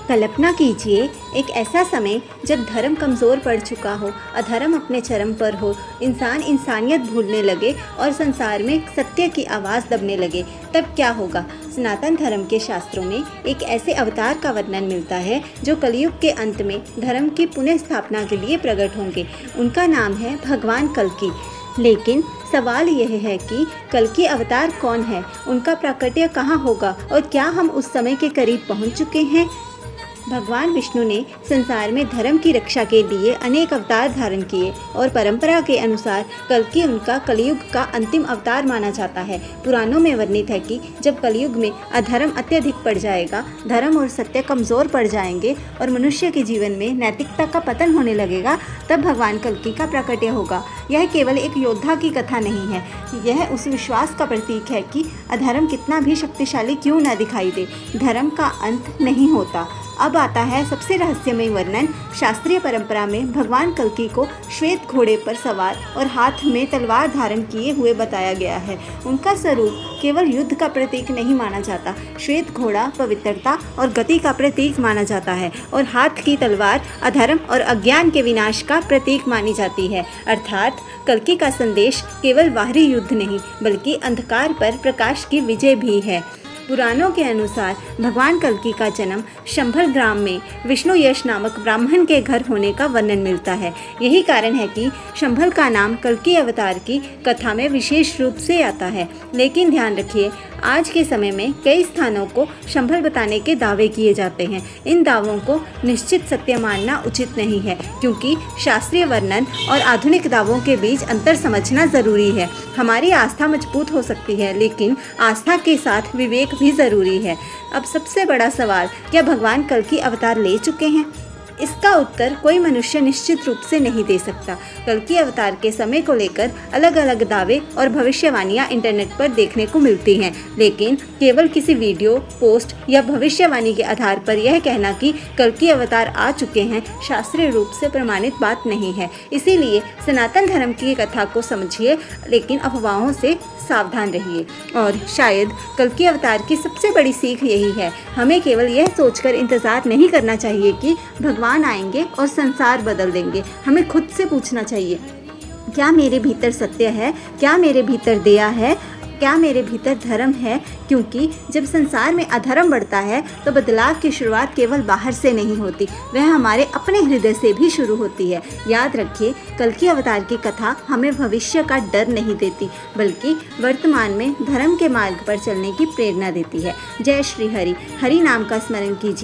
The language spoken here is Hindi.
कल्पना कीजिए एक ऐसा समय जब धर्म कमज़ोर पड़ चुका हो, अधर्म अपने चरम पर हो, इंसान इंसानियत भूलने लगे और संसार में सत्य की आवाज़ दबने लगे। तब क्या होगा? सनातन धर्म के शास्त्रों में एक ऐसे अवतार का वर्णन मिलता है जो कलयुग के अंत में धर्म की पुनः स्थापना के लिए प्रकट होंगे। उनका नाम है भगवान कल्कि। लेकिन सवाल यह है कि कल्कि अवतार कौन है, उनका प्राकट्य कहाँ होगा और क्या हम उस समय के करीब पहुँच चुके हैं? भगवान विष्णु ने संसार में धर्म की रक्षा के लिए अनेक अवतार धारण किए और परंपरा के अनुसार कल्कि उनका कलयुग का अंतिम अवतार माना जाता है। पुराणों में वर्णित है कि जब कलयुग में अधर्म अत्यधिक बढ़ जाएगा, धर्म और सत्य कमज़ोर पड़ जाएंगे और मनुष्य के जीवन में नैतिकता का पतन होने लगेगा, तब भगवान कल्कि का प्राकट्य होगा। यह केवल एक योद्धा की कथा नहीं है, यह उस विश्वास का प्रतीक है कि अधर्म कितना भी शक्तिशाली क्यों न दिखाई दे, धर्म का अंत नहीं होता। अब आता है सबसे रहस्यमय वर्णन। शास्त्रीय परंपरा में भगवान कल्कि को श्वेत घोड़े पर सवार और हाथ में तलवार धारण किए हुए बताया गया है। उनका स्वरूप केवल युद्ध का प्रतीक नहीं माना जाता। श्वेत घोड़ा पवित्रता और गति का प्रतीक माना जाता है और हाथ की तलवार अधर्म और अज्ञान के विनाश का प्रतीक मानी जाती है। अर्थात कल्कि का संदेश केवल बाहरी युद्ध नहीं बल्कि अंधकार पर प्रकाश की विजय भी है। पुराणों के अनुसार भगवान कल्कि का जन्म शंभल ग्राम में विष्णु यश नामक ब्राह्मण के घर होने का वर्णन मिलता है। यही कारण है कि शंभल का नाम कल्कि अवतार की कथा में विशेष रूप से आता है। लेकिन ध्यान रखिए, आज के समय में कई स्थानों को शंभल बताने के दावे किए जाते हैं। इन दावों को निश्चित सत्य मानना उचित नहीं है, क्योंकि शास्त्रीय वर्णन और आधुनिक दावों के बीच अंतर समझना ज़रूरी है। हमारी आस्था मजबूत हो सकती है, लेकिन आस्था के साथ विवेक भी ज़रूरी है। अब सबसे बड़ा सवाल, क्या भगवान कल्कि अवतार ले चुके हैं? इसका उत्तर कोई मनुष्य निश्चित रूप से नहीं दे सकता। कल्कि अवतार के समय को लेकर अलग अलग दावे और भविष्यवाणियां इंटरनेट पर देखने को मिलती हैं, लेकिन केवल किसी वीडियो, पोस्ट या भविष्यवाणी के आधार पर यह कहना कि कल्कि अवतार आ चुके हैं शास्त्रीय रूप से प्रमाणित बात नहीं है। इसीलिए सनातन धर्म की कथा को समझिए, लेकिन अफवाहों से सावधान रहिए। और शायद कल्कि अवतार की सबसे बड़ी सीख यही है, हमें केवल यह सोचकर इंतज़ार नहीं करना चाहिए कि भगवान आएंगे और संसार बदल देंगे। हमें खुद से पूछना चाहिए, क्या मेरे भीतर सत्य है? क्या मेरे भीतर दया है? क्या मेरे भीतर धर्म है? क्योंकि जब संसार में अधर्म बढ़ता है तो बदलाव की शुरुआत केवल बाहर से नहीं होती, वह हमारे अपने हृदय से भी शुरू होती है। याद रखिए, कल्कि अवतार की कथा हमें भविष्य का डर नहीं देती, बल्कि वर्तमान में धर्म के मार्ग पर चलने की प्रेरणा देती है। जय श्री हरि। हरि नाम का स्मरण कीजिए।